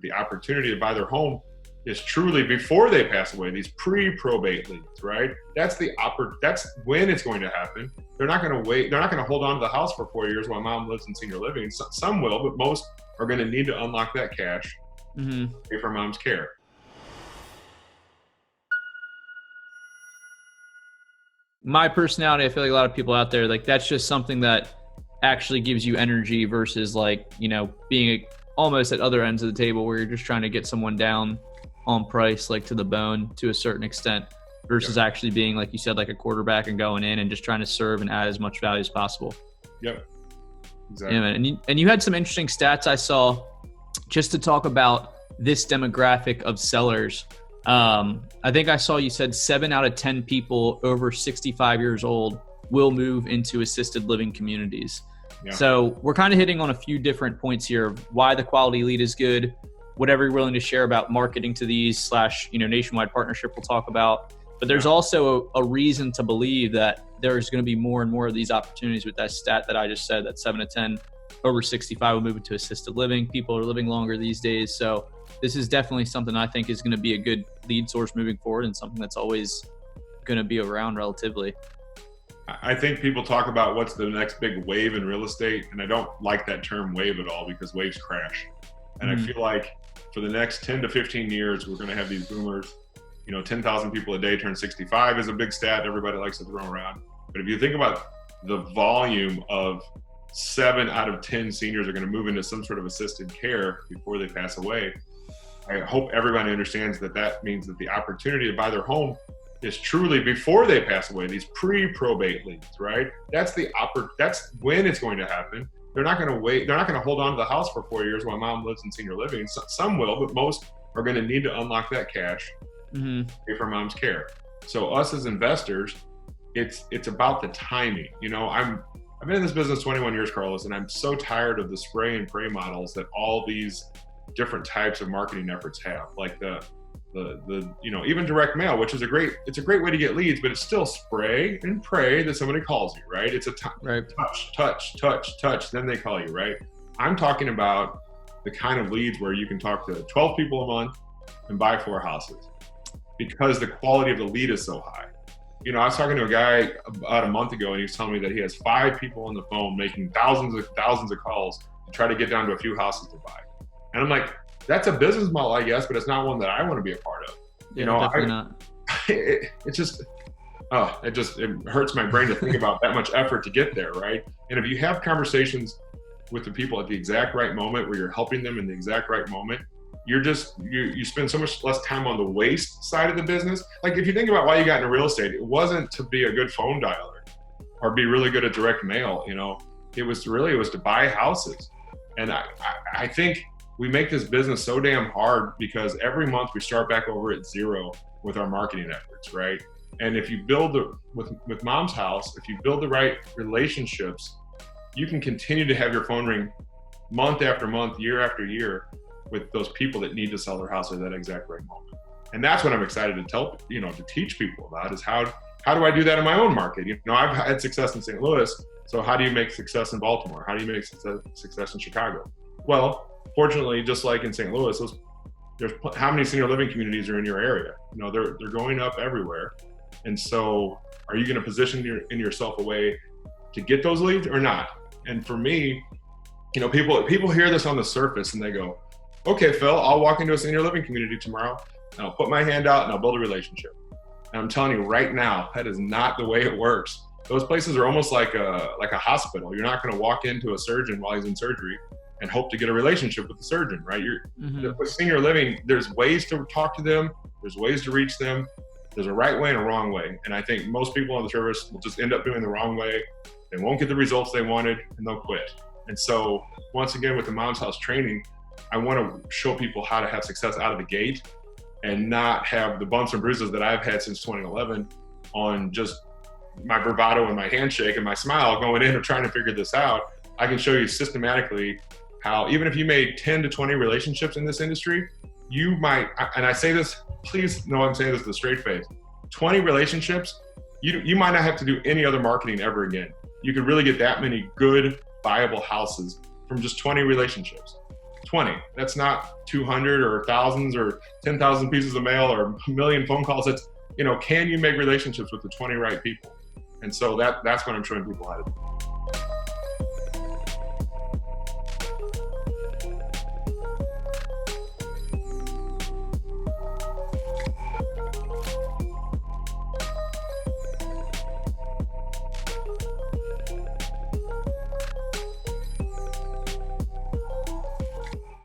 The opportunity to buy their home is truly before they pass away, these pre-probate leads, right? That's when it's going to happen. They're not going to wait. They're not going to hold on to the house for 4 years while mom lives in senior living. Some will, but most are going to need to unlock that cash, pay for mom's care. My personality, I feel like a lot of people out there, like that's just something that actually gives you energy versus like, being almost at other ends of the table where you're just trying to get someone down on price, like to the bone to a certain extent, versus actually being, like you said, like a quarterback and going in and just trying to serve and add as much value as possible. Yep. Exactly. Yeah, and you had some interesting stats I saw just to talk about this demographic of sellers. I think I saw you said 7 out of 10 people over 65 years old will move into assisted living communities. Yeah. So we're kind of hitting on a few different points here of why the quality lead is good, whatever you're willing to share about marketing to these / nationwide partnership we'll talk about. But there's also a reason to believe that there's going to be more and more of these opportunities with that stat that I just said, that 7 to 10 over 65 will move into assisted living. People are living longer these days. So this is definitely something I think is going to be a good lead source moving forward and something that's always going to be around relatively. I think people talk about what's the next big wave in real estate, and I don't like that term wave at all because waves crash. And I feel like for the next 10 to 15 years, we're going to have these boomers. 10,000 people a day turn 65 is a big stat everybody likes to throw around. But if you think about the volume of 7 out of 10 seniors are going to move into some sort of assisted care before they pass away, I hope everybody understands that means that the opportunity to buy their home is truly before they pass away, these pre-probate leads, right? That's when it's going to happen. They're not going to wait. They're not going to hold on to the house for 4 years while mom lives in senior living. Some will, but most are going to need to unlock that cash, pay for mom's care. So us as investors, it's about the timing. I've been in this business 21 years, Carlos, and I'm so tired of the spray and pray models that all these different types of marketing efforts have, like the even direct mail, which is a great way to get leads, but it's still spray and pray that somebody calls you, right? It's a touch, then they call you, right? I'm talking about the kind of leads where you can talk to 12 people a month and buy 4 houses because the quality of the lead is so high. I was talking to a guy about a month ago and he was telling me that he has 5 people on the phone making thousands of calls to try to get down to a few houses to buy. And I'm like, that's a business model, I guess, but it's not one that I want to be a part of. Definitely not. It hurts my brain to think about that much effort to get there, right? And if you have conversations with the people at the exact right moment where you're helping them in the exact right moment, you spend so much less time on the waste side of the business. Like if you think about why you got into real estate, it wasn't to be a good phone dialer or be really good at direct mail. It was to buy houses. And I think we make this business so damn hard because every month we start back over at zero with our marketing efforts, right? And if you build with mom's house, if you build the right relationships, you can continue to have your phone ring month after month, year after year with those people that need to sell their house at that exact right moment. And that's what I'm excited to teach people about is how do I do that in my own market? I've had success in St. Louis. So how do you make success in Baltimore? How do you make success in Chicago? Well, fortunately, just like in St. Louis, there's how many senior living communities are in your area? They're going up everywhere. And so are you going to position yourself a way to get those leads or not? And for me, people hear this on the surface and they go, okay, Phil, I'll walk into a senior living community tomorrow and I'll put my hand out and I'll build a relationship. And I'm telling you right now, that is not the way it works. Those places are almost like a hospital. You're not going to walk into a surgeon while he's in surgery and hope to get a relationship with the surgeon, right? With senior living, there's ways to talk to them. There's ways to reach them. There's a right way and a wrong way. And I think most people on the service will just end up doing the wrong way. They won't get the results they wanted and they'll quit. And so once again, with the Mom's House training, I want to show people how to have success out of the gate and not have the bumps and bruises that I've had since 2011 on just my bravado and my handshake and my smile going in and trying to figure this out. I can show you systematically how even if you made 10 to 20 relationships in this industry, you might, and I say this, please know I'm saying this with a straight face, 20 relationships, you might not have to do any other marketing ever again. You could really get that many good, viable houses from just 20 relationships. 20. That's not 200 or thousands or 10,000 pieces of mail or a million phone calls. It's, can you make relationships with the 20 right people? And so that's what I'm showing people how to do.